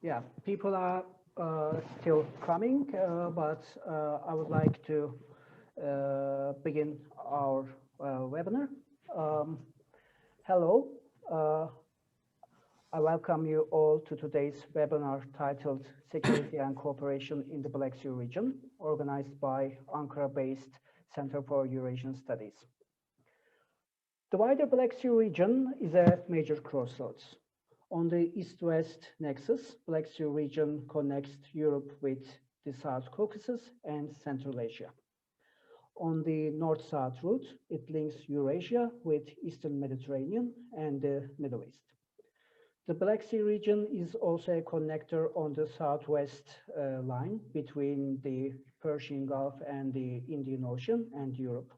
Yeah, people are still coming, but I would like to begin our webinar. Hello, I welcome you all to today's webinar titled Security and Cooperation in the Black Sea Region, organized by Ankara-based Center for Eurasian Studies. The wider Black Sea region is a major crossroads. On the east-west nexus, Black Sea region connects Europe with the South Caucasus and Central Asia. On the north-south route, it links Eurasia with Eastern Mediterranean and the Middle East. The Black Sea region is also a connector on the southwest line between the Persian Gulf and the Indian Ocean and Europe.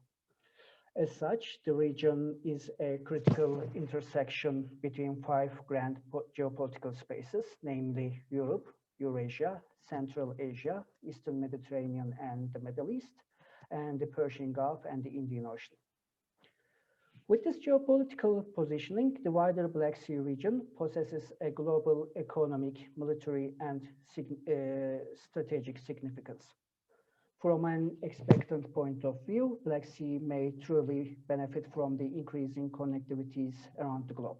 As such, the region is a critical intersection between five grand geopolitical spaces, namely Europe, Eurasia, Central Asia, Eastern Mediterranean and the Middle East, and the Persian Gulf and the Indian Ocean. With this geopolitical positioning, the wider Black Sea region possesses a global economic, military, and strategic significance. From an expectant point of view, Black Sea may truly benefit from the increasing connectivities around the globe.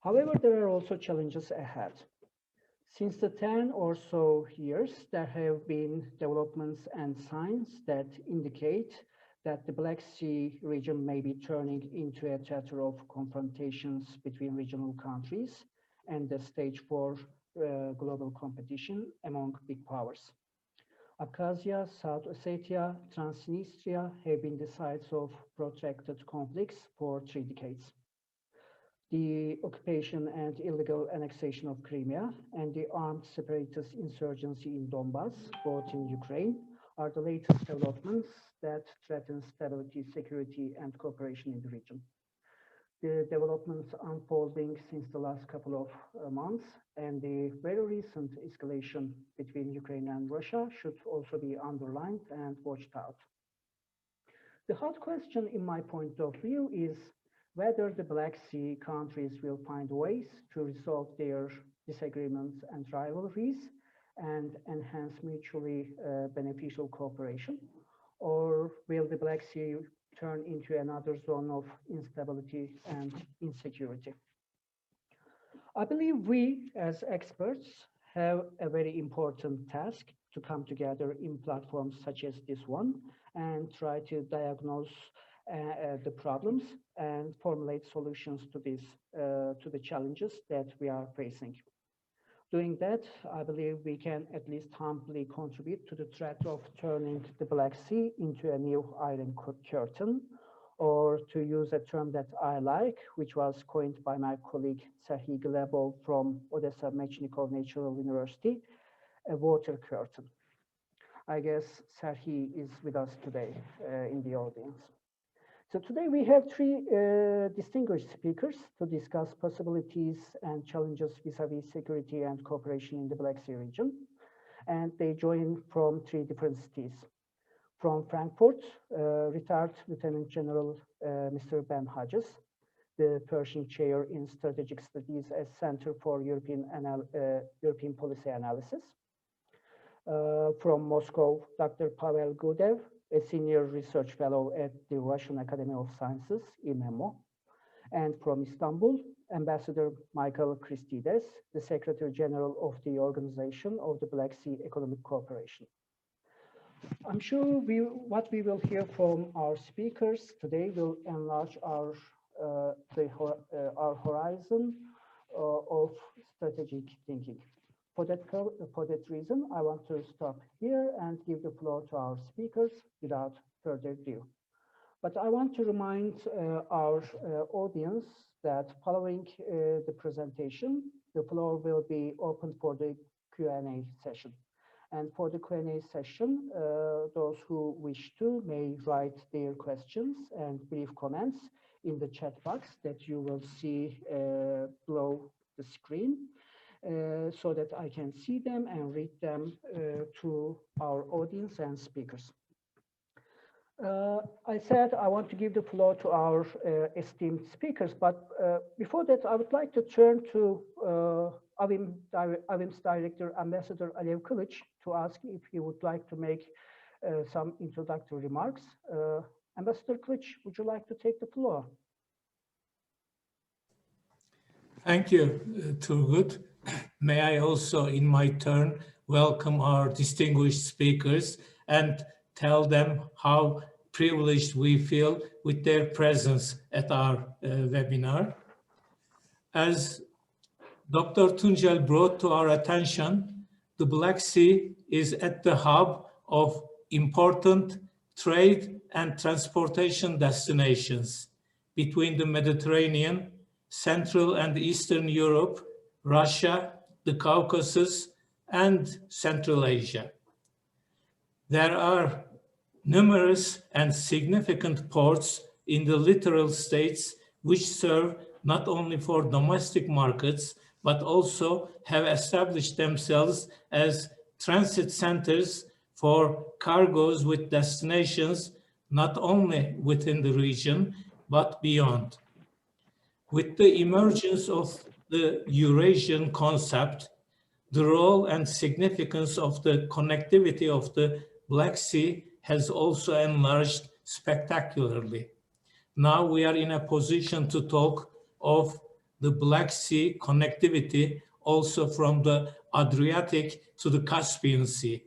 However, there are also challenges ahead. Since the 10 or so years, there have been developments and signs that indicate that the Black Sea region may be turning into a theater of confrontations between regional countries and the stage for global competition among big powers. Abkhazia, South Ossetia, Transnistria have been the sites of protracted conflicts for 3 decades. The occupation and illegal annexation of Crimea and the armed separatist insurgency in Donbass, both in Ukraine, are the latest developments that threaten stability, security, and cooperation in the region. The developments unfolding since the last couple of months and the very recent escalation between Ukraine and Russia should also be underlined and watched out. The hot question in my point of view is whether the Black Sea countries will find ways to resolve their disagreements and rivalries and enhance mutually beneficial cooperation, or will the Black Sea turn into another zone of instability and insecurity? I believe we, as experts, have a very important task to come together in platforms such as this one and try to diagnose the problems and formulate solutions to the challenges that we are facing. Doing that, I believe we can at least humbly contribute to the threat of turning the Black Sea into a new Iron Curtain, or to use a term that I like, which was coined by my colleague Serhiy Glebov from Odessa Mechnikov Natural University, a water curtain. I guess Serhiy is with us today in the audience. So today we have 3 distinguished speakers to discuss possibilities and challenges vis-a-vis security and cooperation in the Black Sea region. And they join from 3 different cities. From Frankfurt, retired Lieutenant General Mr. Ben Hodges, the Pershing Chair in Strategic Studies at Center for European Policy Analysis. From Moscow, Dr. Pavel Gudev, a Senior Research Fellow at the Russian Academy of Sciences, IMEMO. And from Istanbul, Ambassador Michael Christides, the Secretary General of the Organization of the Black Sea Economic Cooperation. I'm sure what we will hear from our speakers today will enlarge our horizon of strategic thinking. For that reason, I want to stop here and give the floor to our speakers without further ado. But I want to remind our audience that following the presentation, the floor will be open for the Q&A session. And for the Q&A session, those who wish to may write their questions and brief comments in the chat box that you will see below the screen, so that I can see them and read them to our audience and speakers. I said I want to give the floor to our esteemed speakers, but before that, I would like to turn to AVİM's Director, Ambassador Alev Kılıç, to ask if he would like to make some introductory remarks. Ambassador Kılıç, would you like to take the floor? Thank you, Turgut. May I also, in my turn, welcome our distinguished speakers and tell them how privileged we feel with their presence at our webinar. As Dr. Tuncel brought to our attention, the Black Sea is at the hub of important trade and transportation destinations between the Mediterranean, Central and Eastern Europe, Russia, the Caucasus, and Central Asia. There are numerous and significant ports in the littoral states which serve not only for domestic markets, but also have established themselves as transit centers for cargoes with destinations not only within the region, but beyond. With the emergence of the Eurasian concept, the role and significance of the connectivity of the Black Sea has also enlarged spectacularly. Now we are in a position to talk of the Black Sea connectivity also from the Adriatic to the Caspian Sea.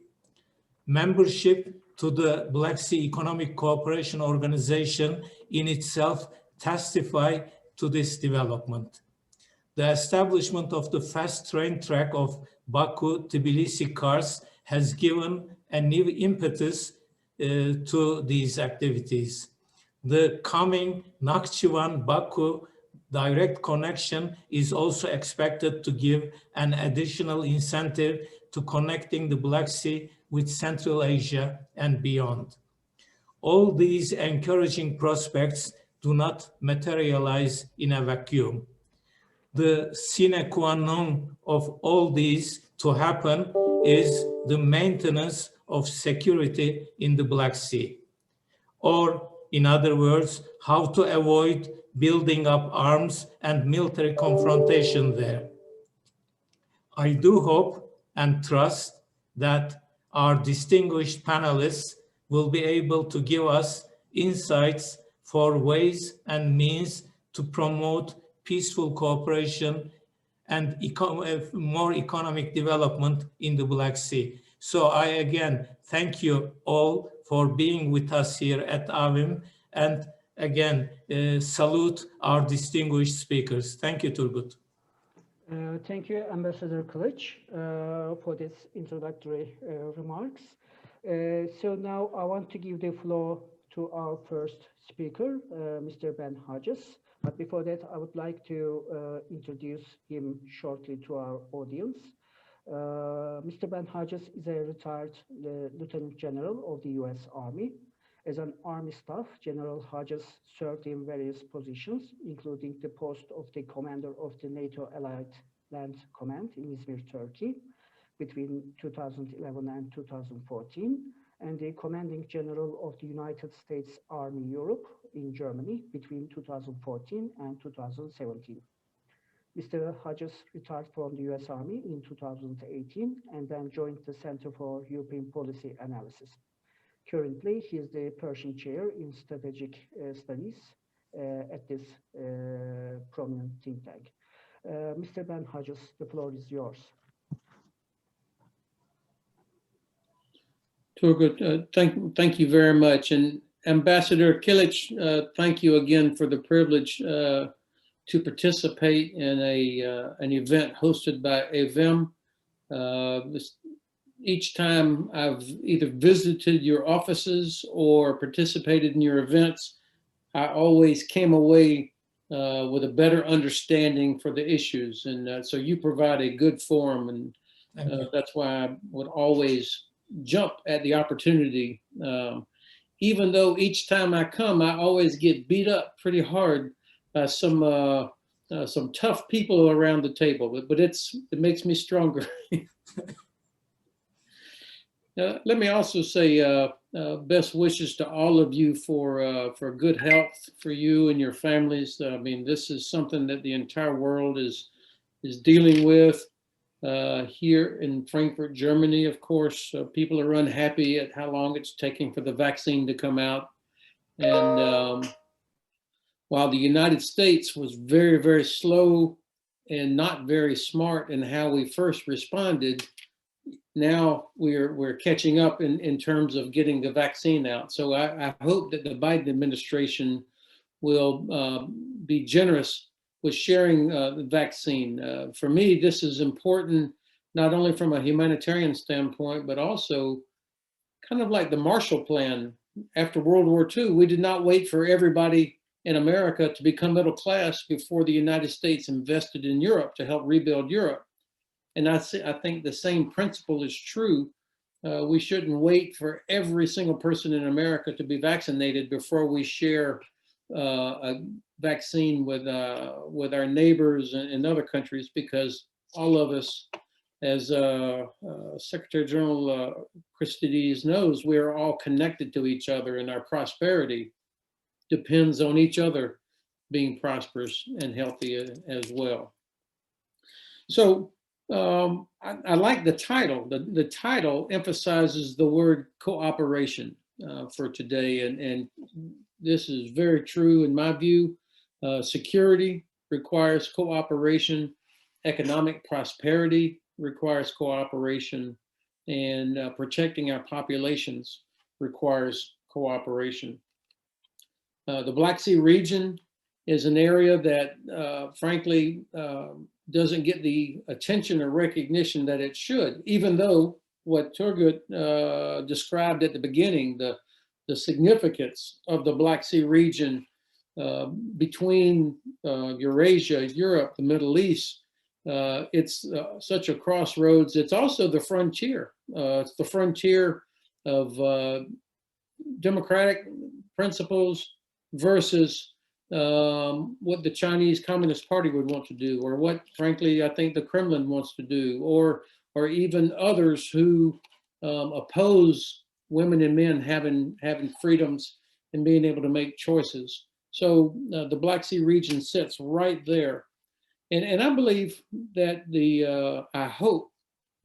Membership to the Black Sea Economic Cooperation Organization in itself testify to this development. The establishment of the fast train track of Baku-Tbilisi-Kars has given a new impetus to these activities. The coming Nakhchivan-Baku direct connection is also expected to give an additional incentive to connecting the Black Sea with Central Asia and beyond. All these encouraging prospects do not materialize in a vacuum. The sine qua non of all these to happen is the maintenance of security in the Black Sea. Or, in other words, how to avoid building up arms and military confrontation there. I do hope and trust that our distinguished panelists will be able to give us insights for ways and means to promote peaceful cooperation and more economic development in the Black Sea. So I again thank you all for being with us here at AVİM, and again salute our distinguished speakers. Thank you, Turgut. Thank you, Ambassador Kılıç, for this introductory remarks. So now I want to give the floor to our first speaker, Mr. Ben Hodges. But before that, I would like to introduce him shortly to our audience. Mr. Ben Hodges is a retired Lieutenant General of the U.S. Army. As an Army staff, General Hodges served in various positions, including the post of the commander of the NATO Allied Land Command in Izmir, Turkey, between 2011 and 2014, and the commanding general of the United States Army Europe in Germany between 2014 and 2017. Mr. Hodges retired from the U.S. Army in 2018 and then joined the Center for European Policy Analysis. Currently, he is the Pershing Chair in Strategic Studies at this prominent think tank. Mr. Ben Hodges, the floor is yours. Turgut, thank you very much. And Ambassador Kilic, thank you again for the privilege to participate in an event hosted by AVİM. Each time I've either visited your offices or participated in your events, I always came away with a better understanding for the issues. And so you provide a good forum, and that's why I would always jump at the opportunity. Even though each time I come, I always get beat up pretty hard by some tough people around the table, but it makes me stronger. Let me also say best wishes to all of you for good health for you and your families. I mean, this is something that the entire world is dealing with. Here in Frankfurt, Germany, of course, people are unhappy at how long it's taking for the vaccine to come out. And while the United States was very, very slow and not very smart in how we first responded, now we're catching up in terms of getting the vaccine out. So I hope that the Biden administration will be generous with sharing the vaccine. For me, this is important, not only from a humanitarian standpoint, but also kind of like the Marshall Plan after World War II. We did not wait for everybody in America to become middle class before the United States invested in Europe to help rebuild Europe. And I think the same principle is true. We shouldn't wait for every single person in America to be vaccinated before we share a vaccine with our neighbors and other countries, because all of us, as Secretary General Christides knows, we are all connected to each other, and our prosperity depends on each other being prosperous and healthy as well. So I like the title. The title emphasizes the word cooperation for today, and this is very true in my view. Security requires cooperation. Economic prosperity requires cooperation, and protecting our populations requires cooperation. The Black Sea region is an area that, frankly, doesn't get the attention or recognition that it should, even though what Turgut described at the beginning, the significance of the Black Sea region between Eurasia, Europe, the Middle East. It's such a crossroads. It's also the frontier. It's the frontier of democratic principles versus what the Chinese Communist Party would want to do, or what, frankly, I think the Kremlin wants to do, or even others who oppose women and men having freedoms and being able to make choices. So the Black Sea region sits right there. And I believe that I hope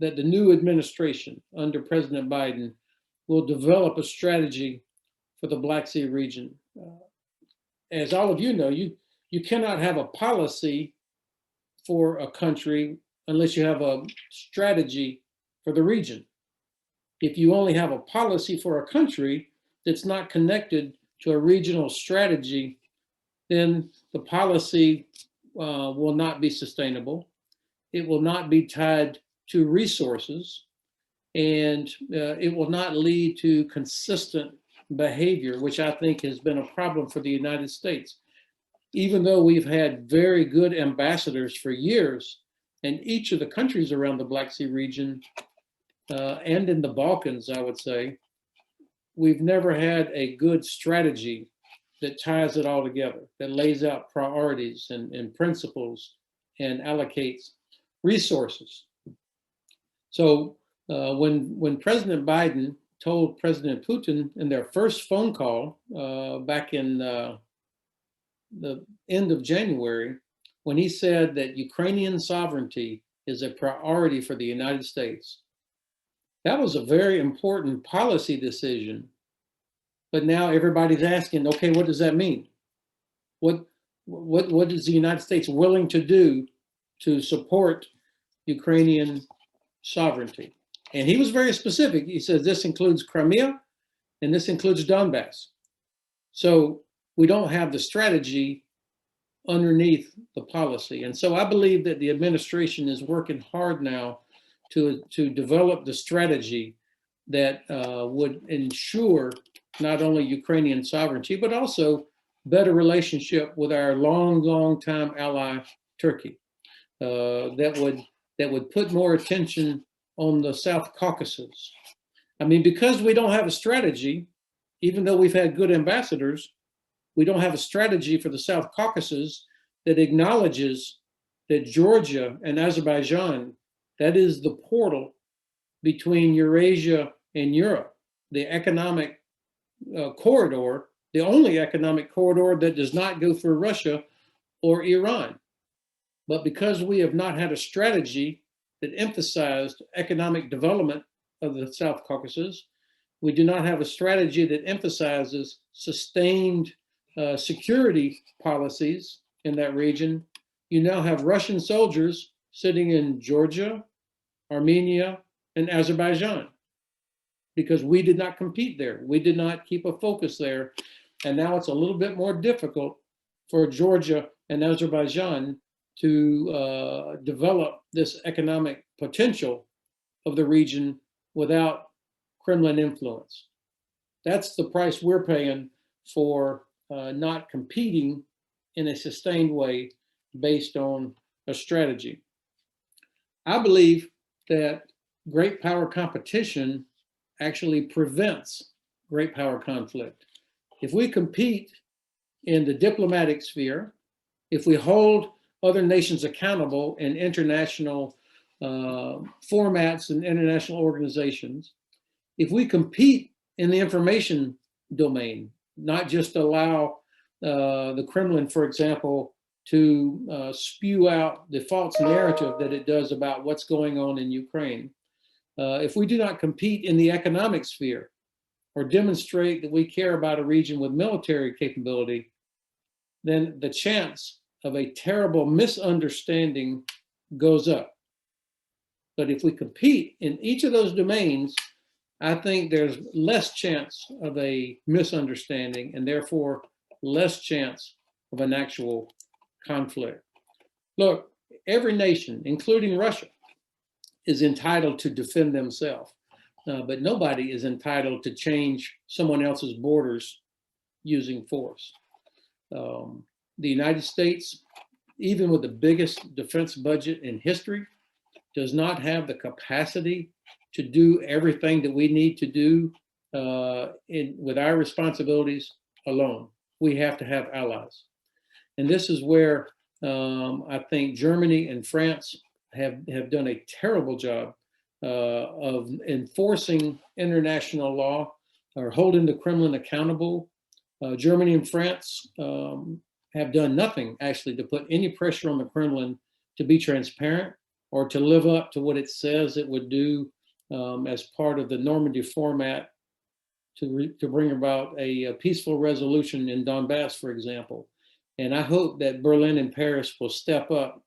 that the new administration under President Biden will develop a strategy for the Black Sea region. As all of you know, you cannot have a policy for a country unless you have a strategy for the region. If you only have a policy for a country that's not connected to a regional strategy, then the policy will not be sustainable. It will not be tied to resources, and it will not lead to consistent behavior, which I think has been a problem for the United States. Even though we've had very good ambassadors for years, and each of the countries around the Black Sea region and in the Balkans, I would say, we've never had a good strategy that ties it all together, that lays out priorities and principles and allocates resources. So when President Biden told President Putin in their first phone call back in the end of January, when he said that Ukrainian sovereignty is a priority for the United States, that was a very important policy decision. But now everybody's asking, okay, what does that mean? What is the United States willing to do to support Ukrainian sovereignty? And he was very specific. He says this includes Crimea and this includes Donbass. So we don't have the strategy underneath the policy. And so I believe that the administration is working hard now to develop the strategy that would ensure not only Ukrainian sovereignty, but also better relationship with our long time ally, Turkey, that would put more attention on the South Caucasus. I mean, because we don't have a strategy, even though we've had good ambassadors, we don't have a strategy for the South Caucasus that acknowledges that Georgia and Azerbaijan, that is the portal between Eurasia and Europe, the economic corridor, the only economic corridor that does not go through Russia or Iran. But because we have not had a strategy that emphasized economic development of the South Caucasus. We do not have a strategy that emphasizes sustained security policies in that region. You now have Russian soldiers sitting in Georgia, Armenia, and Azerbaijan because we did not compete there. We did not keep a focus there. And now it's a little bit more difficult for Georgia and Azerbaijan to develop this economic potential of the region without Kremlin influence. That's the price we're paying for not competing in a sustained way based on a strategy. I believe that great power competition actually prevents great power conflict. If we compete in the diplomatic sphere, if we hold other nations accountable in international formats and international organizations, if we compete in the information domain, not just allow the Kremlin, for example, to spew out the false narrative that it does about what's going on in Ukraine, if we do not compete in the economic sphere or demonstrate that we care about a region with military capability, then the chance of a terrible misunderstanding goes up. But if we compete in each of those domains, I think there's less chance of a misunderstanding and therefore less chance of an actual conflict. Look, every nation, including Russia, is entitled to defend themselves, but nobody is entitled to change someone else's borders using force. The United States, even with the biggest defense budget in history, does not have the capacity to do everything that we need to do with our responsibilities alone. We have to have allies. And this is where I think Germany and France have done a terrible job of enforcing international law or holding the Kremlin accountable. Germany and France have done nothing actually to put any pressure on the Kremlin to be transparent or to live up to what it says it would do as part of the Normandy format to bring about a peaceful resolution in Donbass, for example. And I hope that Berlin and Paris will step up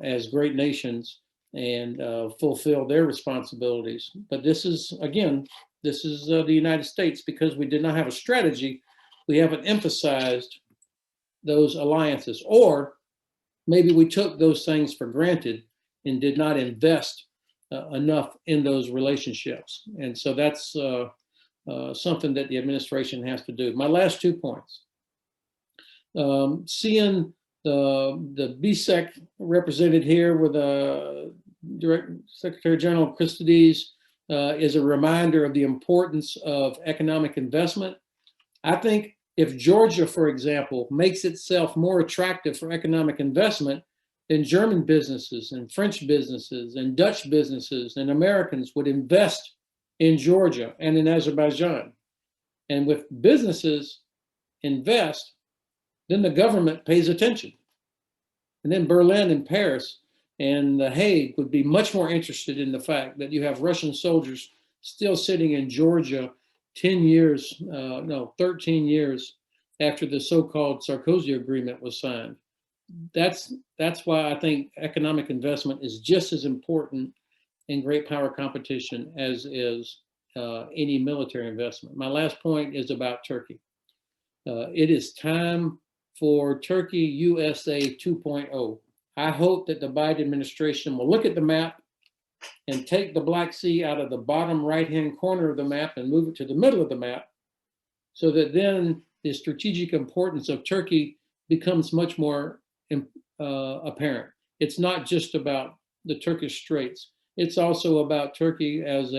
as great nations and fulfill their responsibilities. But this is, again, this is the United States. Because we did not have a strategy, we haven't emphasized those alliances, or maybe we took those things for granted and did not invest enough in those relationships. And so that's something that the administration has to do. My last 2 points. Seeing the BSEC represented here with Director Secretary General Christides is a reminder of the importance of economic investment. I think if Georgia, for example, makes itself more attractive for economic investment, then German businesses and French businesses and Dutch businesses and Americans would invest in Georgia and in Azerbaijan. And with businesses invest, then the government pays attention. And then Berlin and Paris and The Hague would be much more interested in the fact that you have Russian soldiers still sitting in Georgia 13 years after the so-called Sarkozy agreement was signed. That's why I think economic investment is just as important in great power competition as is any military investment. My last point is about Turkey. It is time for Turkey USA 2.0. I hope that the Biden administration will look at the map and take the Black Sea out of the bottom right-hand corner of the map and move it to the middle of the map, so that then the strategic importance of Turkey becomes much more apparent. It's not just about the Turkish Straits. It's also about Turkey as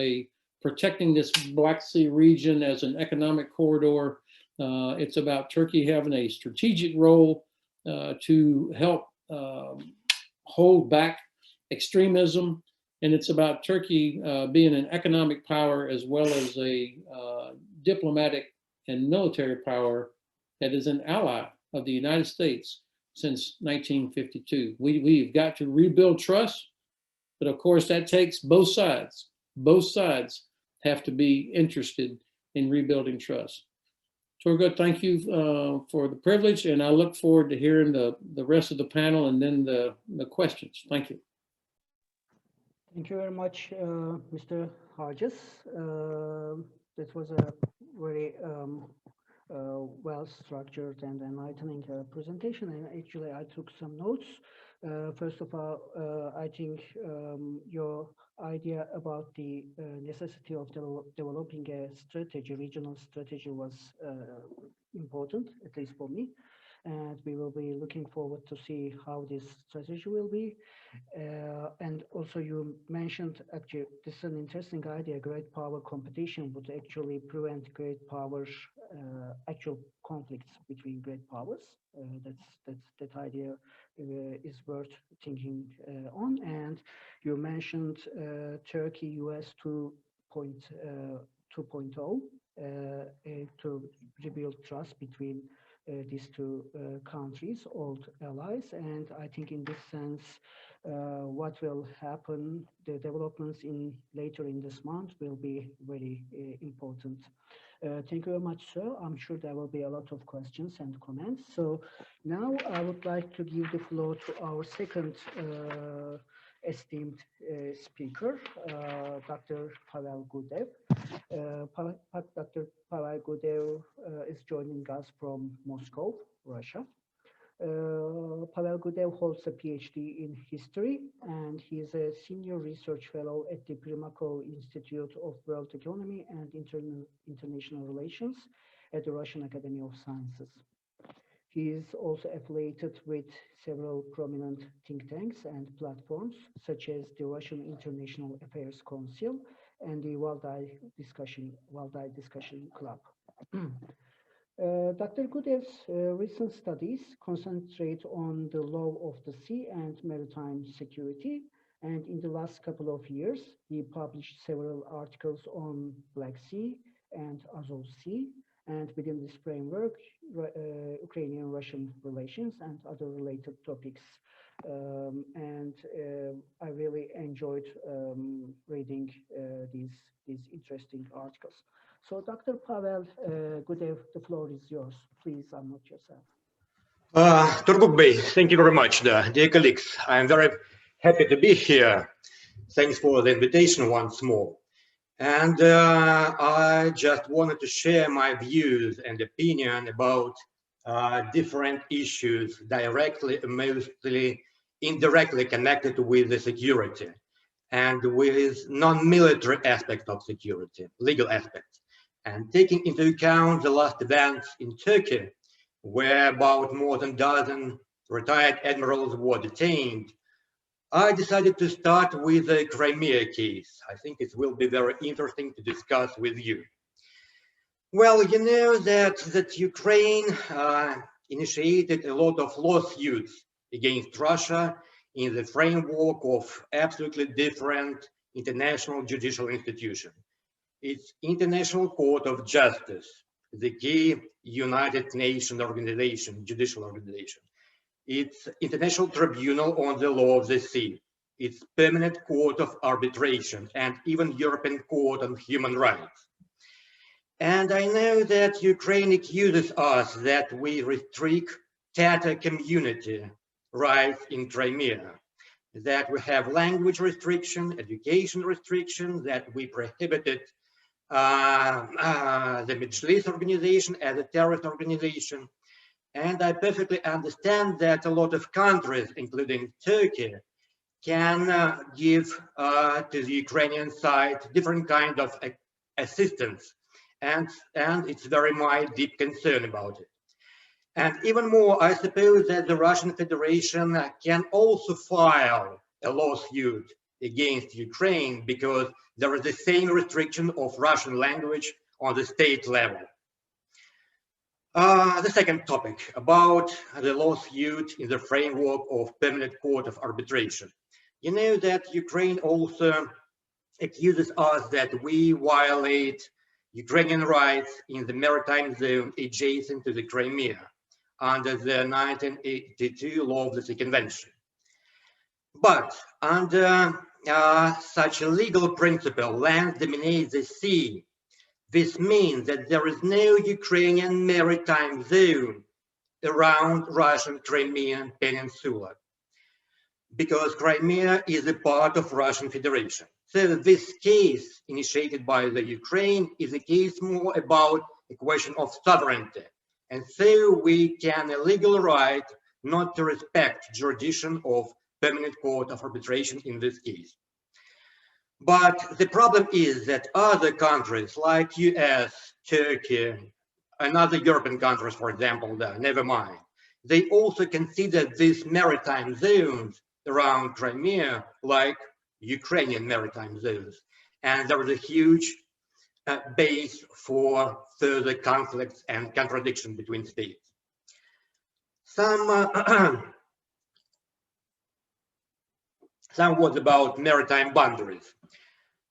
protecting this Black Sea region as an economic corridor. It's about Turkey having a strategic role to help hold back extremism. And it's about Turkey being an economic power as well as a diplomatic and military power that is an ally of the United States since 1952. We've got to rebuild trust, But of course, that takes both sides. Both sides have to be interested in rebuilding trust. Turgut, thank you for the privilege, and I look forward to hearing the rest of the panel and then the questions. Thank you. Thank you very much, Mr. Hodges. That was a very well-structured and enlightening presentation, and actually I took some notes. First of all, I think your idea about the necessity of developing a strategy, regional strategy, was important, at least for me. And we will be looking forward to see how this strategy will be. And also you mentioned, actually, this is an interesting idea, great power competition would actually prevent great powers, actual conflicts between great powers. That idea is worth thinking on. And you mentioned Turkey, US 2.0 to rebuild trust between these two countries, old allies. And I think in this sense, what will happen, the developments later in this month will be very important. Thank you very much, sir. I'm sure there will be a lot of questions and comments. So now I would like to give the floor to our second esteemed speaker, Dr. Pavel Gudev. Dr. Pavel Gudev is joining us from Moscow, Russia. Pavel Gudev holds a PhD in history, and he is a senior research fellow at the Primakov Institute of World Economy and International Relations at the Russian Academy of Sciences. He is also affiliated with several prominent think tanks and platforms, such as the Russian International Affairs Council and the Valdai Discussion Club. Dr. Gudev's recent studies concentrate on the law of the sea and maritime security, and in the last couple of years, he published several articles on Black Sea and Azov Sea, and within this framework, Ukrainian-Russian relations and other related topics. I really enjoyed reading these interesting articles. So, Dr. Pavel Gudev, the floor is yours. Please unmute yourself. Turgut Bey, thank you very much, dear colleagues. I'm very happy to be here. Thanks for the invitation once more. And I just wanted to share my views and opinion about different issues directly and mostly indirectly connected with the security and with non-military aspects of security, legal aspects. And taking into account the last events in Turkey, where about more than a dozen retired admirals were detained, I decided to start with the Crimea case. I think it will be very interesting to discuss with you. Well, you know that Ukraine initiated a lot of lawsuits against Russia in the framework of absolutely different international judicial institutions. It's International Court of Justice, the key United Nations organization, judicial organization. It's International Tribunal on the Law of the Sea. It's Permanent Court of Arbitration, and even European Court on Human Rights. And I know that Ukraine accuses us that we restrict Tatar community rights in Crimea, that we have language restriction, education restriction, that we prohibited the Majlis organization as a terrorist organization. And I perfectly understand that a lot of countries, including Turkey, can give to the Ukrainian side different kind of assistance. And it's very my deep concern about it. And even more, I suppose that the Russian Federation can also file a lawsuit against Ukraine because there is the same restriction of Russian language on the state level. The second topic about the lawsuit in the framework of Permanent Court of Arbitration. You know that Ukraine also accuses us that we violate Ukrainian rights in the maritime zone adjacent to the Crimea under the 1982 Law of the Sea Convention. But under such a legal principle, land dominates the sea. This means that there is no Ukrainian maritime zone around Russian Crimean Peninsula, because Crimea is a part of Russian Federation. So this case initiated by the Ukraine is a case more about a question of sovereignty. And so we can a legal right not to respect jurisdiction of Permanent Court of Arbitration in this case. But the problem is that other countries like US, Turkey, and other European countries, for example, never mind, they also consider these maritime zones around Crimea like Ukrainian maritime zones. And there is a huge base for further conflicts and contradiction between states. Some words about maritime boundaries.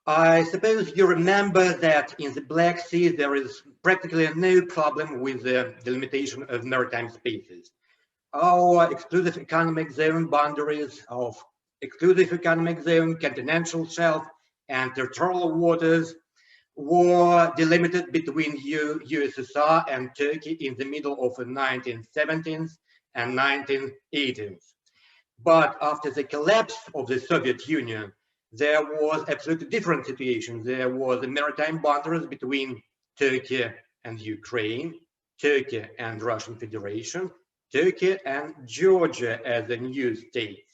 I suppose you remember that in the Black Sea there is practically no problem with the delimitation of maritime spaces. Our exclusive economic zone boundaries of exclusive economic zone, continental shelf, and territorial waters were delimited between USSR and Turkey in the middle of the 1970s and 1980s. But after the collapse of the Soviet Union, there was absolutely different situation. There was the maritime boundaries between Turkey and Ukraine, Turkey and Russian Federation, Turkey and Georgia as a new state.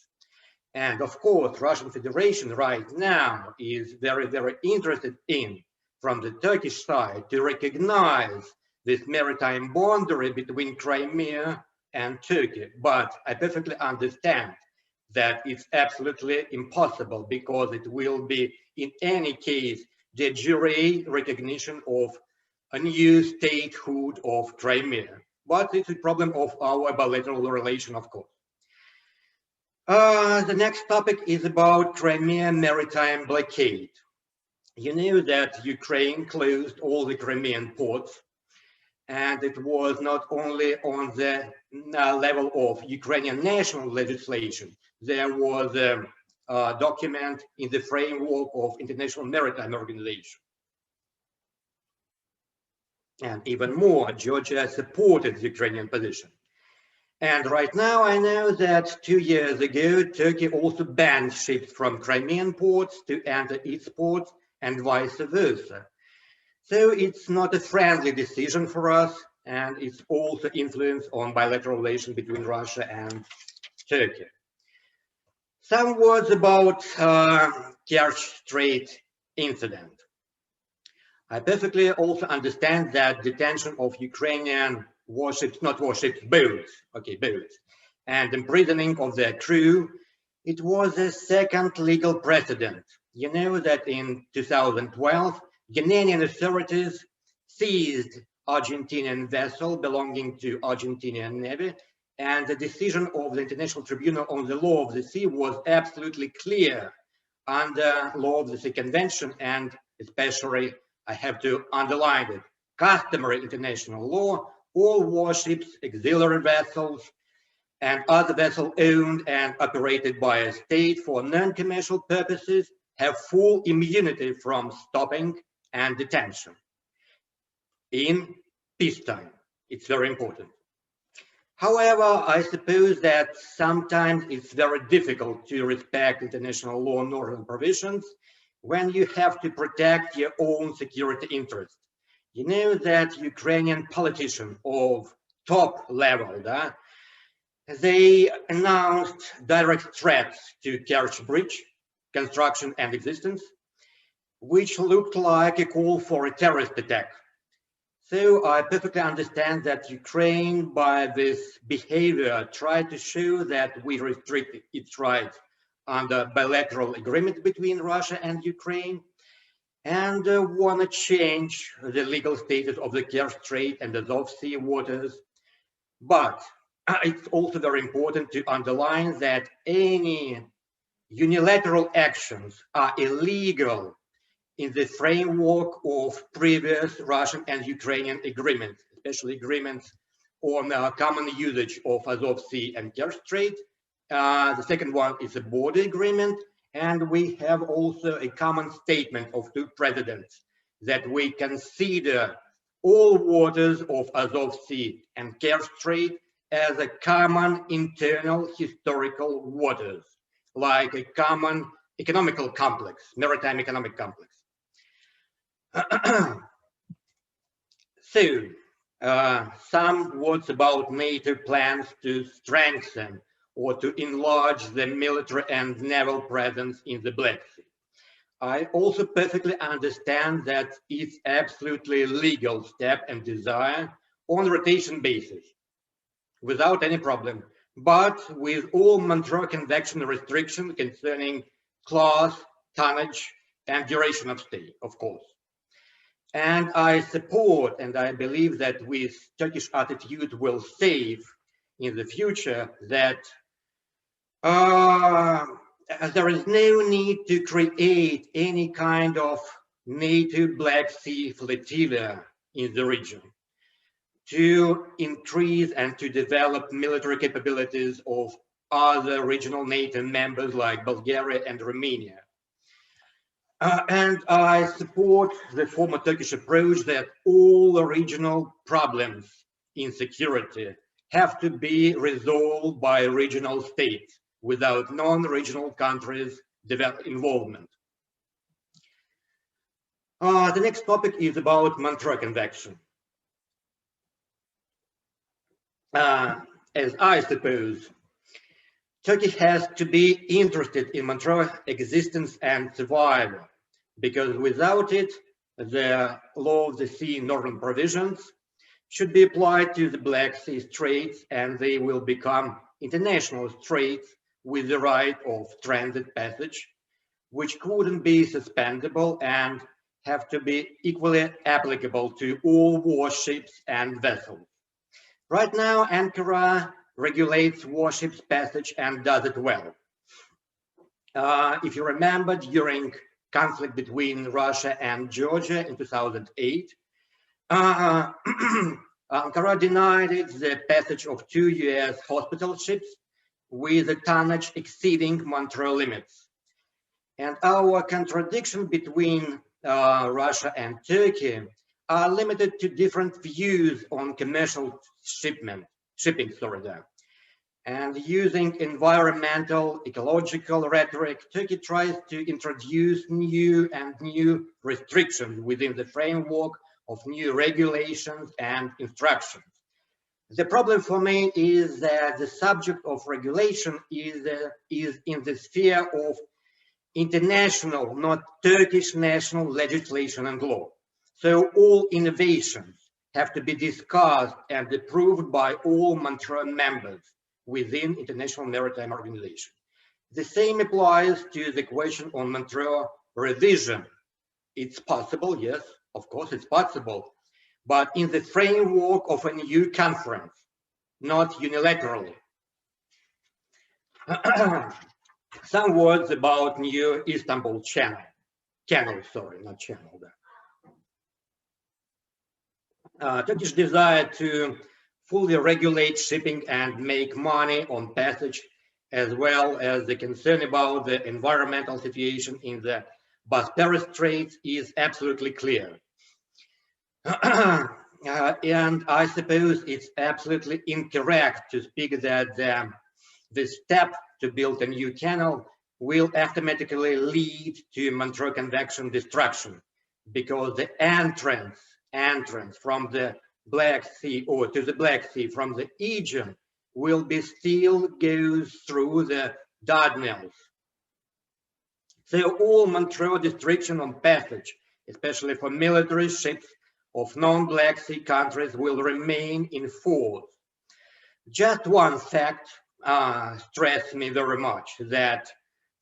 And of course, Russian Federation right now is very, very interested in, from the Turkish side, to recognize this maritime boundary between Crimea and Turkey. But I perfectly understand that it's absolutely impossible, because it will be, in any case, de jure recognition of a new statehood of Crimea. But it's a problem of our bilateral relation, of course. The next topic is about Crimea maritime blockade. You know that Ukraine closed all the Crimean ports, and it was not only on the level of Ukrainian national legislation. There was a document in the framework of International Maritime Organization. And even more, Georgia supported the Ukrainian position. And right now, I know that 2 years ago, Turkey also banned ships from Crimean ports to enter its ports and vice versa. So it's not a friendly decision for us, and it's also influence on bilateral relations between Russia and Turkey. Some words about Kerch Strait incident. I perfectly also understand that detention of Ukrainian warships, not warships, boats, okay, boats, and imprisoning of their crew, it was a second legal precedent. You know that in 2012, Ghanaian authorities seized Argentinian vessel belonging to Argentinian Navy, and the decision of the International Tribunal on the Law of the Sea was absolutely clear under Law of the Sea Convention, and especially, I have to underline it, customary international law. All warships, auxiliary vessels, and other vessels owned and operated by a state for non-commercial purposes have full immunity from stopping and detention in peacetime. It's very important. However, I suppose that sometimes it's very difficult to respect international law norms and provisions when you have to protect your own security interests. You know that Ukrainian politicians of top level, they announced direct threats to Kerch Bridge construction and existence, which looked like a call for a terrorist attack. So I perfectly understand that Ukraine, by this behavior, tried to show that we restrict its rights under bilateral agreement between Russia and Ukraine, and want to change the legal status of the Kerch Strait and the Azov Sea waters. But it's also very important to underline that any unilateral actions are illegal in the framework of previous Russian and Ukrainian agreements, especially agreements on common usage of Azov Sea and Kerch Strait. The second one is a border agreement, And we have also a common statement of two presidents that we consider all waters of Azov Sea and Kerch Strait as a common internal historical waters, like a common economical complex, maritime economic complex. So, some words about NATO plans to strengthen or to enlarge the military and naval presence in the Black Sea. I also perfectly understand that it's absolutely legal step and desire on rotation basis, without any problem, but with all Montreux Convention restrictions concerning class, tonnage, and duration of stay, of course. And I support and I believe that with Turkish attitude will save in the future that there is no need to create any kind of NATO Black Sea flotilla in the region to increase and to develop military capabilities of other regional NATO members like Bulgaria and Romania. And I support the former Turkish approach that all the regional problems in security have to be resolved by regional states without non-regional countries' involvement. The next topic is about Montreux Convention. As I suppose, Turkey has to be interested in Montreux existence and survival, because without it, the law of the sea northern provisions should be applied to the Black Sea Straits, and they will become international straits with the right of transit passage, which couldn't be suspendable and have to be equally applicable to all warships and vessels. Right now, Ankara regulates warships passage and does it well. If you remember, during conflict between Russia and Georgia in 2008, Ankara denied it the passage of 2 US hospital ships with a tonnage exceeding Montreux limits. And our contradiction between Russia and Turkey are limited to different views on commercial shipping. And using environmental, ecological rhetoric, Turkey tries to introduce new restrictions within the framework of new regulations and instructions. The problem for me is that the subject of regulation is in the sphere of international, not Turkish national legislation and law. So all innovations have to be discussed and approved by all Montreux members within International Maritime Organization. The same applies to the question on Montreux revision. It's possible, yes, of course it's possible, but in the framework of a new conference, not unilaterally. Some words about new Istanbul channel, not channel. Turkish desire to fully regulate shipping and make money on passage, as well as the concern about the environmental situation in the Bosphorus Straits is absolutely clear. And I suppose it's absolutely incorrect to speak that the step to build a new channel will automatically lead to Montreux Convention destruction, because the entrance from the Black Sea or to the Black Sea from the Aegean will be still goes through the Dardanelles. So all Montreux restriction on passage, especially for military ships of non-Black Sea countries, will remain in force. Just one fact stressed me very much, that,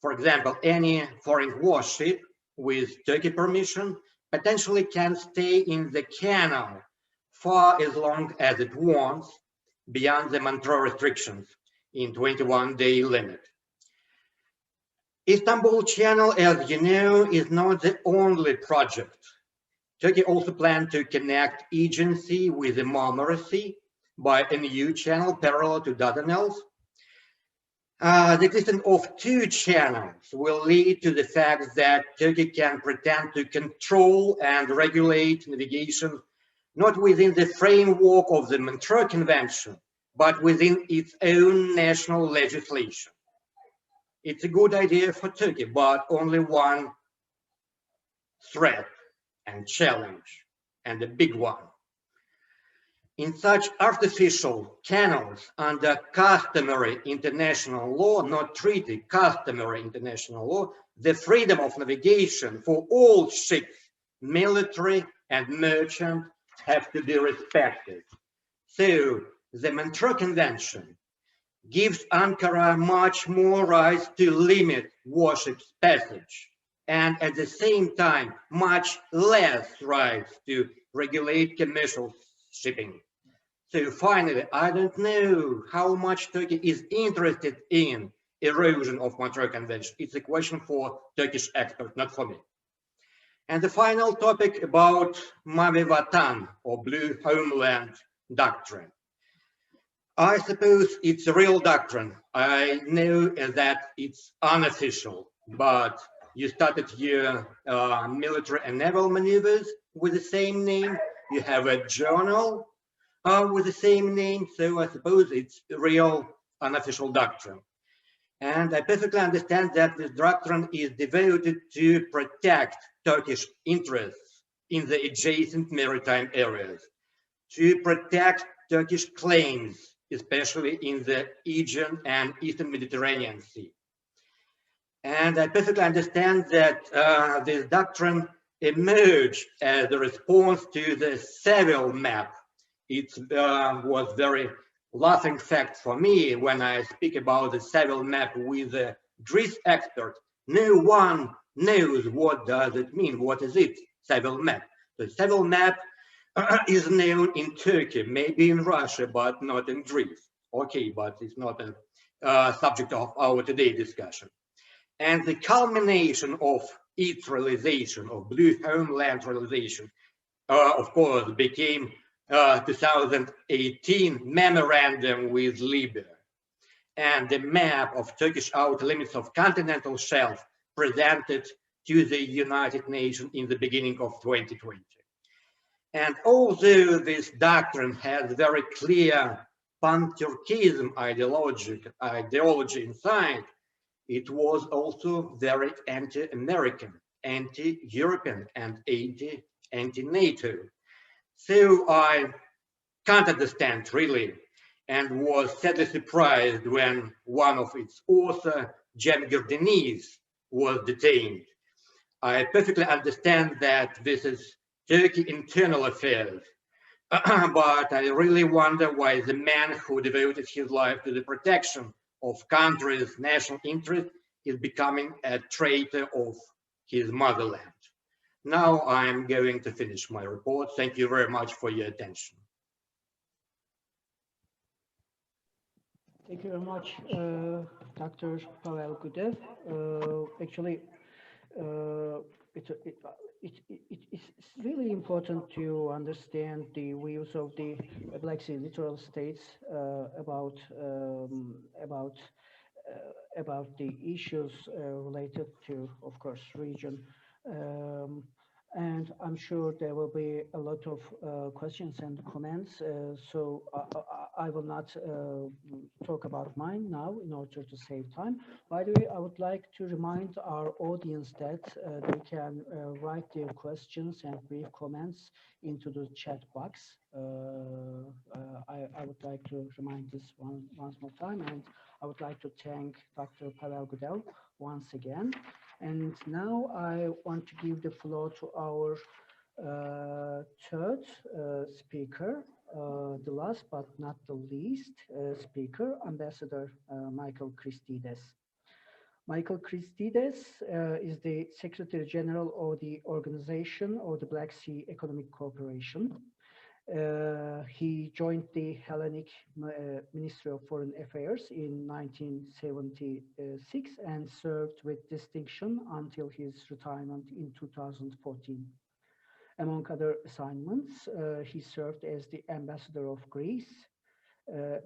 for example, any foreign warship with Turkey permission potentially can stay in the canal for as long as it wants beyond the Montreux restrictions in 21-day limit. Istanbul Channel, as you know, is not the only project. Turkey also planned to connect Aegean Sea with the Marmara Sea by a new channel parallel to Dardanelles. The existence of two channels will lead to the fact that Turkey can pretend to control and regulate navigation not within the framework of the Montreux Convention, but within its own national legislation. It's a good idea for Turkey, but only one threat and challenge, and a big one. In such artificial channels under customary international law, not treaty, customary international law, the freedom of navigation for all ships, military and merchant, have to be respected. So the Montreux Convention gives Ankara much more rights to limit warships' passage, and at the same time, much less rights to regulate commercial shipping. So finally, I don't know how much Turkey is interested in erosion of Montreux Convention. It's a question for Turkish experts, not for me. And the final topic about Mavi Vatan, or Blue Homeland Doctrine. I suppose it's a real doctrine. I know that it's unofficial, but you started your military and naval maneuvers with the same name. You have a journal with the same name, so I suppose it's a real unofficial doctrine. And I perfectly understand that this doctrine is devoted to protect Turkish interests in the adjacent maritime areas, to protect Turkish claims, especially in the Aegean and Eastern Mediterranean Sea. And I perfectly understand that this doctrine emerged as a response to the Seville map. It was very laughing fact for me when I speak about the Seville map with a Greece expert. No one knows what does it mean. What is it, Seville map? The Seville map is known in Turkey, maybe in Russia, but not in Greece. Okay, but it's not a subject of our today's discussion. And the culmination of its realization, of Blue Homeland realization, of course, became 2018 memorandum with Libya, and the map of Turkish outer limits of continental shelf presented to the United Nations in the beginning of 2020. And although this doctrine has very clear pan-Turkism ideology inside, it was also very anti-American, anti-European, and anti-NATO. So I can't understand really, and was sadly surprised when one of its authors, Cem Deniz, was detained. I perfectly understand that this is Turkey internal affairs, but I really wonder why the man who devoted his life to the protection of country's national interest is becoming a traitor of his motherland. Now I'm going to finish my report. Thank you very much for your attention. Thank you very much, Dr. Pavel Gudev. Actually, it's really important to understand the views of the Black Sea littoral states about the issues related to, of course, region. And I'm sure there will be a lot of questions and comments, so I will not talk about mine now in order to save time. By the way, I would like to remind our audience that they can write their questions and brief comments into the chat box. I would like to remind this once more time, and I would like to thank Dr. Pavel Gudev once again. And now I want to give the floor to our third speaker, the last but not the least speaker, Ambassador Michael Christides. Michael Christides is the Secretary General of the Organization of the Black Sea Economic Cooperation. He joined the Hellenic Ministry of Foreign Affairs in 1976 and served with distinction until his retirement in 2014. Among other assignments, he served as the ambassador of Greece,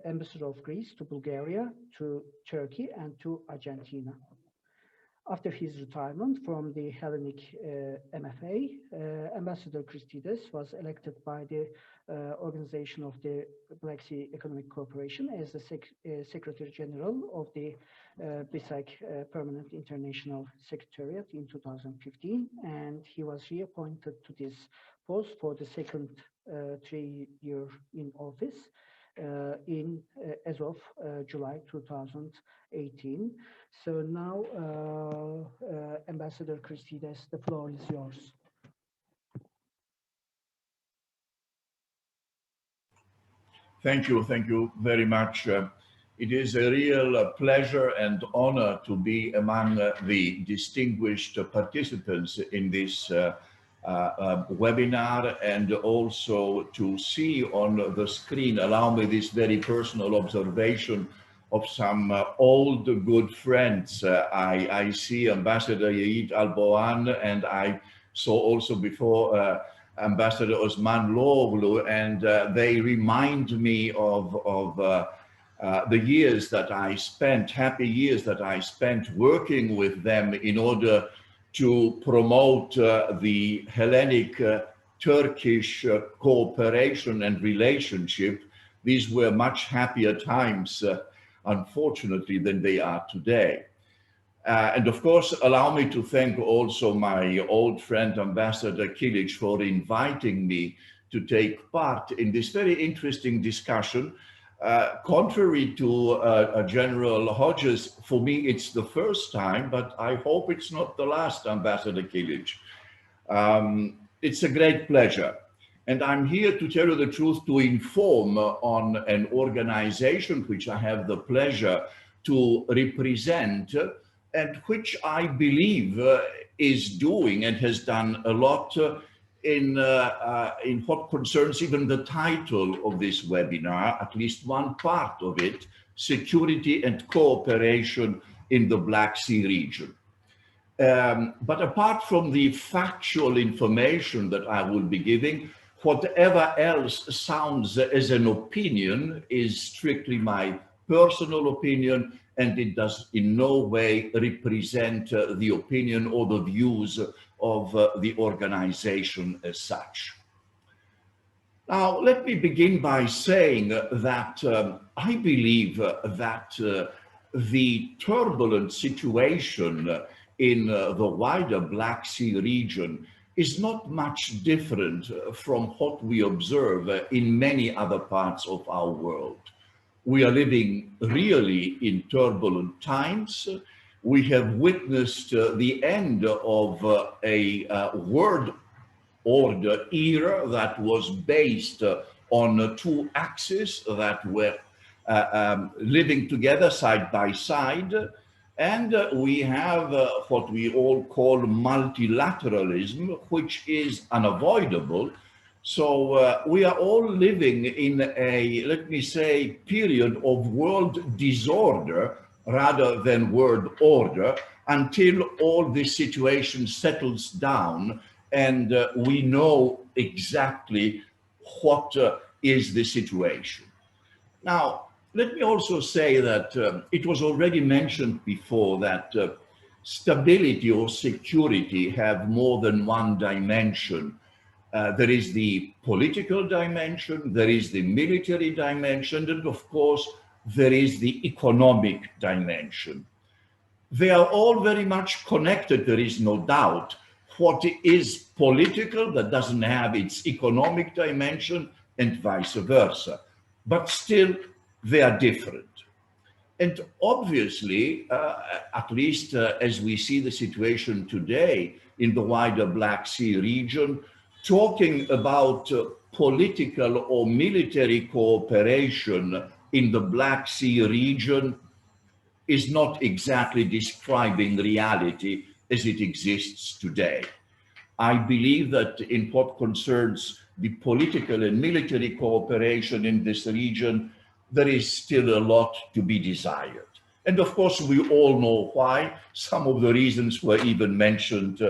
Ambassador of Greece to Bulgaria, to Turkey, and to Argentina. After his retirement from the Hellenic MFA, Ambassador Christides was elected by the organization of the Black Sea Economic Cooperation as the Secretary General of the BSEC Permanent International Secretariat in 2015, and he was reappointed to this post for the second 3 year in office as of July 2018. So now, Ambassador Christides, the floor is yours. Thank you very much. It is a real pleasure and honor to be among the distinguished participants in this webinar, and also to see on the screen, allow me this very personal observation of some old good friends. I see Ambassador Yeit Alboan, and I saw also before Ambassador Osman Loglu, and they remind me of the years that I spent, happy years that I spent working with them in order to promote the Hellenic Turkish cooperation and relationship. These were much happier times, unfortunately, than they are today. And of course, allow me to thank also my old friend, Ambassador Kilic, for inviting me to take part in this very interesting discussion. Contrary to General Hodges, for me, it's the first time, but I hope it's not the last, Ambassador Kilic. It's a great pleasure. And I'm here to tell you the truth, to inform on an organization which I have the pleasure to represent, and which I believe is doing and has done a lot in what concerns even the title of this webinar, at least one part of it, security and cooperation in the Black Sea region. But apart from the factual information that I will be giving, whatever else sounds as an opinion is strictly my personal opinion, and it does in no way represent the opinion or the views of the organization as such. Now, let me begin by saying that I believe that the turbulent situation in the wider Black Sea region is not much different from what we observe in many other parts of our world. We are living really in turbulent times. We have witnessed the end of a world order era that was based on two axes that were living together side by side. And we have what we all call multilateralism, which is unavoidable. So we are all living in a, let me say, period of world disorder rather than world order, until all this situation settles down and we know exactly what is the situation. Now, let me also say that it was already mentioned before that stability or security have more than one dimension. There is the political dimension, there is the military dimension, and of course, there is the economic dimension. They are all very much connected, there is no doubt. What is political that doesn't have its economic dimension, and vice versa. But still, they are different. And obviously, at least as we see the situation today in the wider Black Sea region, talking about political or military cooperation in the Black Sea region is not exactly describing reality as it exists today. I believe that in what concerns the political and military cooperation in this region, there is still a lot to be desired. And of course, we all know why. Some of the reasons were even mentioned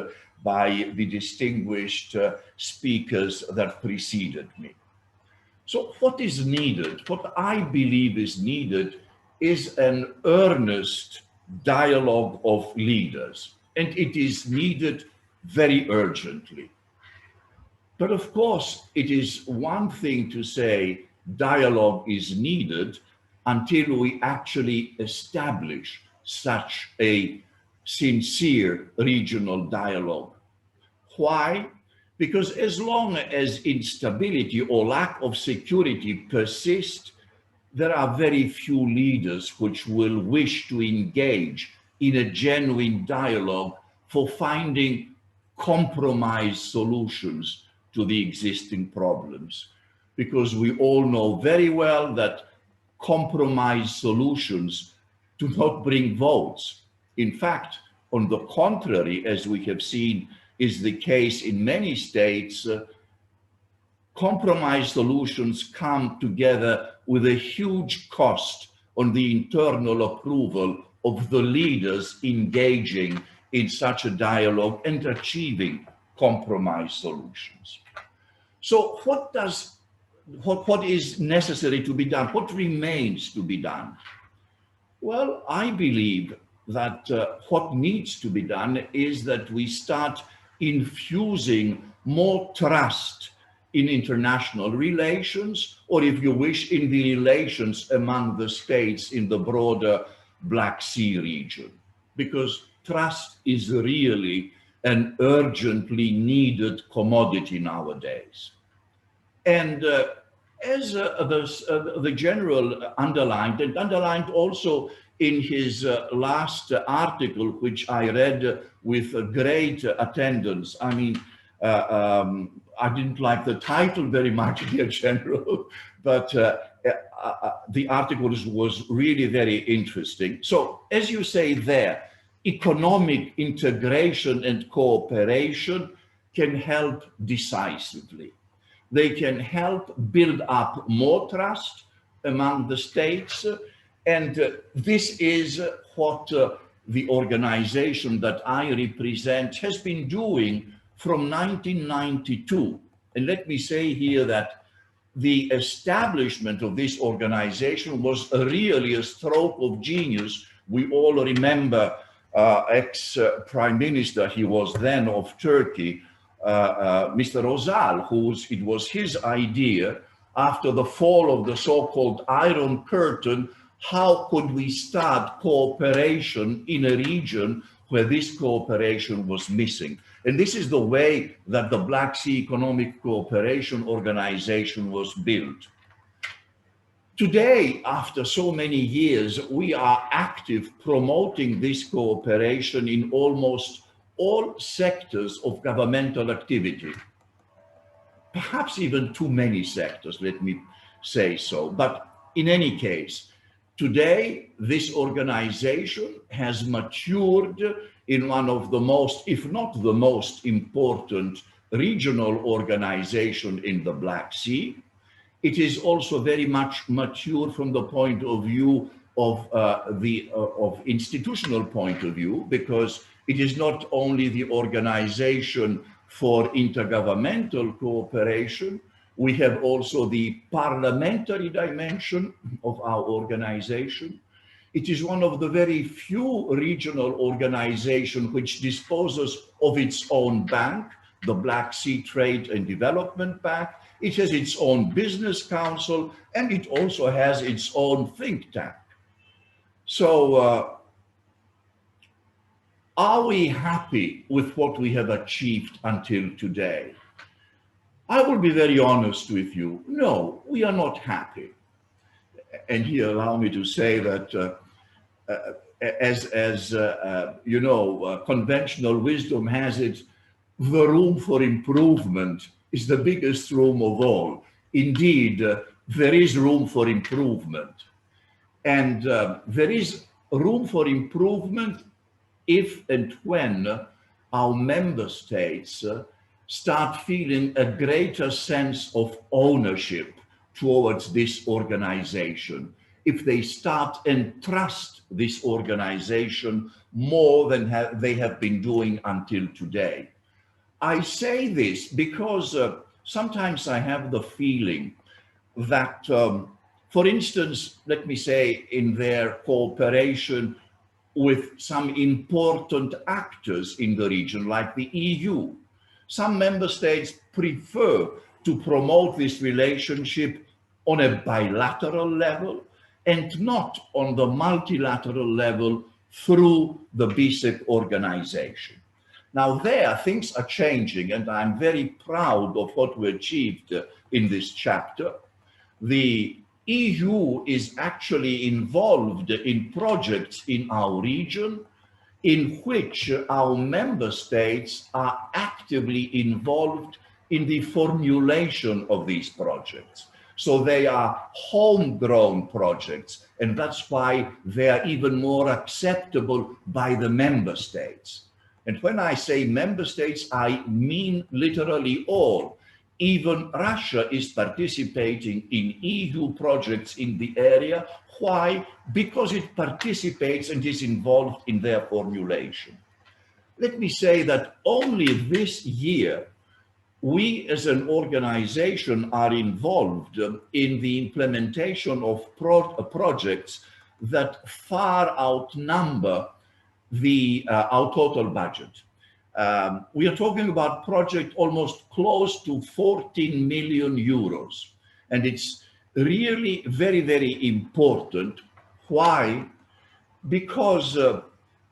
by the distinguished speakers that preceded me. So what is needed, what I believe is needed, is an earnest dialogue of leaders, and it is needed very urgently. But of course, it is one thing to say dialogue is needed until we actually establish such a sincere regional dialogue. Why? Because as long as instability or lack of security persist, there are very few leaders which will wish to engage in a genuine dialogue for finding compromise solutions to the existing problems. Because we all know very well that compromise solutions do not bring votes. In fact, on the contrary, as we have seen is the case in many states, compromise solutions come together with a huge cost on the internal approval of the leaders engaging in such a dialogue and achieving compromise solutions. So what is necessary to be done? What remains to be done? Well, I believe that what needs to be done is that we start infusing more trust in international relations, or if you wish, in the relations among the states in the broader Black Sea region, because trust is really an urgently needed commodity nowadays. And as the general underlined, and underlined also in his last article, which I read with great attendance. I mean, I didn't like the title very much, dear General, but the article was really very interesting. So, as you say there, economic integration and cooperation can help decisively. They can help build up more trust among the states. And this is what the organization that I represent has been doing from 1992. And let me say here that the establishment of this organization was really a stroke of genius. We all remember ex-Prime Minister, he was then of Turkey, Mr. Özal, it was his idea after the fall of the so-called Iron Curtain, how could we start cooperation in a region where this cooperation was missing? And this is the way that the Black Sea Economic Cooperation Organization was built. Today, after so many years, we are active promoting this cooperation in almost all sectors of governmental activity. Perhaps even too many sectors, let me say so. But in any case, today, this organization has matured in one of the most, if not the most important regional organization in the Black Sea. It is also very much mature from the point of view of of institutional point of view, because it is not only the organization for intergovernmental cooperation, we have also the parliamentary dimension of our organization. It is one of the very few regional organizations which disposes of its own bank, the Black Sea Trade and Development Bank. It has its own business council, and it also has its own think tank. So, are we happy with what we have achieved until today? I will be very honest with you. No, we are not happy. And here, allow me to say that you know, conventional wisdom has it, the room for improvement is the biggest room of all. Indeed, there is room for improvement. And there is room for improvement if and when our member states start feeling a greater sense of ownership towards this organization, if they start and trust this organization more than they have been doing until today. I say this because sometimes I have the feeling that, for instance, let me say, in their cooperation with some important actors in the region, like the EU, some member states prefer to promote this relationship on a bilateral level and not on the multilateral level through the BSEC organization. Now there, things are changing, and I'm very proud of what we achieved in this chapter. The EU is actually involved in projects in our region in which our member states are actively involved in the formulation of these projects. So they are homegrown projects, and that's why they are even more acceptable by the member states. And when I say member states, I mean literally all. Even Russia is participating in EU projects in the area. Why? Because it participates and is involved in their formulation. Let me say that only this year, we as an organization are involved in the implementation of projects that far outnumber our total budget. We are talking about project almost close to 14 million euros. And it's really very, very important. Why? Because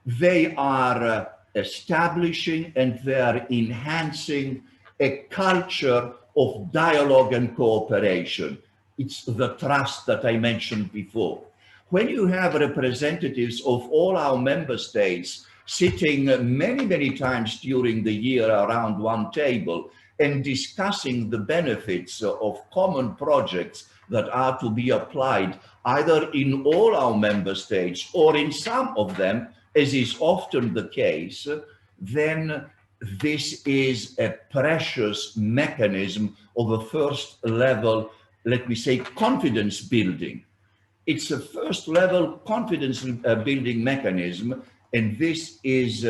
they are establishing and they are enhancing a culture of dialogue and cooperation. It's the trust that I mentioned before. When you have representatives of all our member states sitting many, many times during the year around one table and discussing the benefits of common projects that are to be applied either in all our member states or in some of them, as is often the case, then this is a precious mechanism of a first level, let me say, confidence building. It's a first level confidence building mechanism, and this is,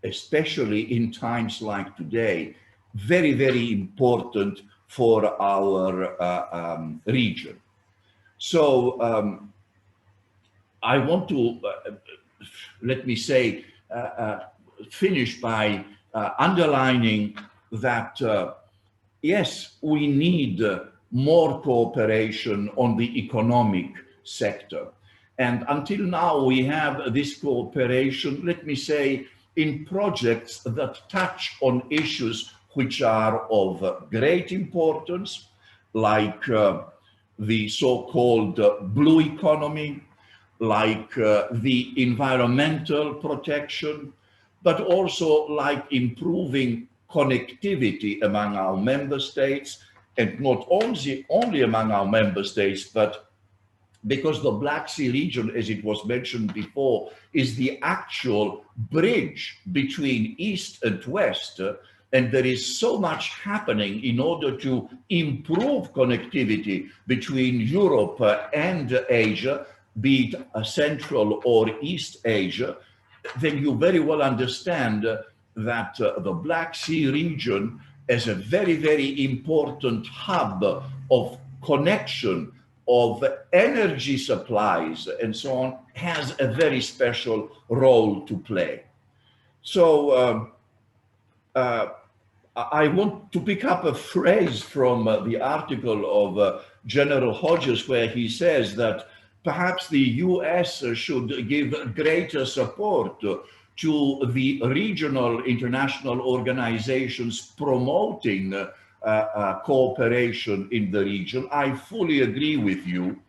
especially in times like today, very, very important for our region. So I want to, let me say, finish by underlining that, yes, we need more cooperation on the economic sector. And until now, we have this cooperation, let me say, in projects that touch on issues which are of great importance, like the so-called blue economy, like the environmental protection, but also like improving connectivity among our member states, and not only among our member states, but because the Black Sea region, as it was mentioned before, is the actual bridge between East and West, and there is so much happening in order to improve connectivity between Europe and Asia, be it Central or East Asia, then you very well understand that the Black Sea region is a very, very important hub of connection, of energy supplies and so on, has a very special role to play. So I want to pick up a phrase from the article of General Hodges, where he says that perhaps the US should give greater support to the regional international organizations promoting cooperation in the region. I fully agree with you.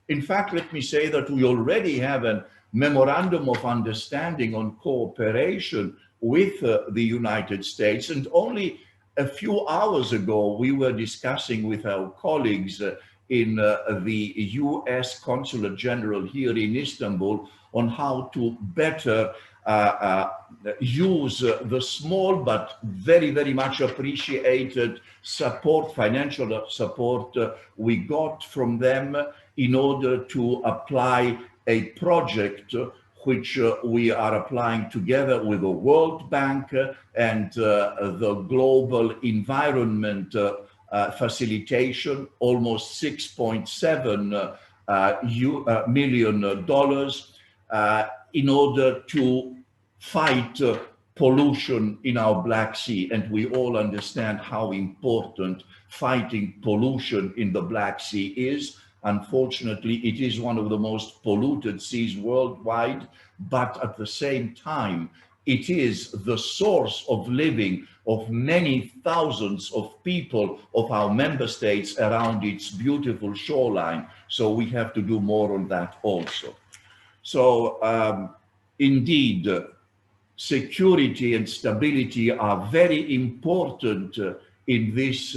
In fact, let me say that we already have a memorandum of understanding on cooperation with the United States. And only a few hours ago, we were discussing with our colleagues in the US Consulate General here in Istanbul on how to better use the small but very, very much appreciated support, financial support we got from them in order to apply a project which we are applying together with the World Bank and the Global Environment facilitation, almost $6.7 million in order to fight pollution in our Black Sea. And we all understand how important fighting pollution in the Black Sea is. Unfortunately, it is one of the most polluted seas worldwide, but at the same time, it is the source of living of many thousands of people of our member states around its beautiful shoreline. So we have to do more on that also. So indeed, security and stability are very important in this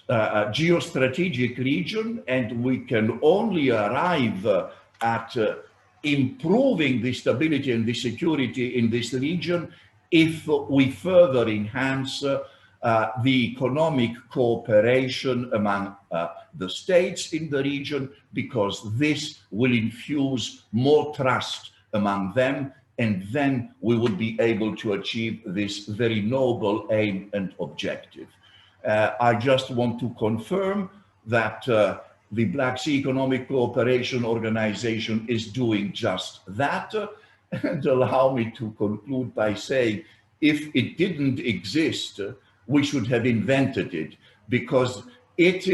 geostrategic region, and we can only arrive at improving the stability and the security in this region if we further enhance the economic cooperation among the states in the region, because this will infuse more trust among them, and then we would be able to achieve this very noble aim and objective. I just want to confirm that the Black Sea Economic Cooperation Organization is doing just that, and allow me to conclude by saying, if it didn't exist, we should have invented it, because let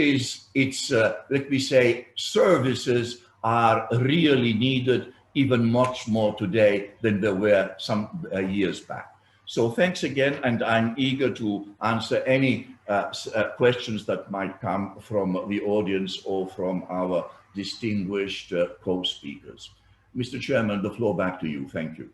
me say, services are really needed even much more today than there were some years back. So thanks again, and I'm eager to answer any questions that might come from the audience or from our distinguished co-speakers. Mr. Chairman, the floor back to you. Thank you.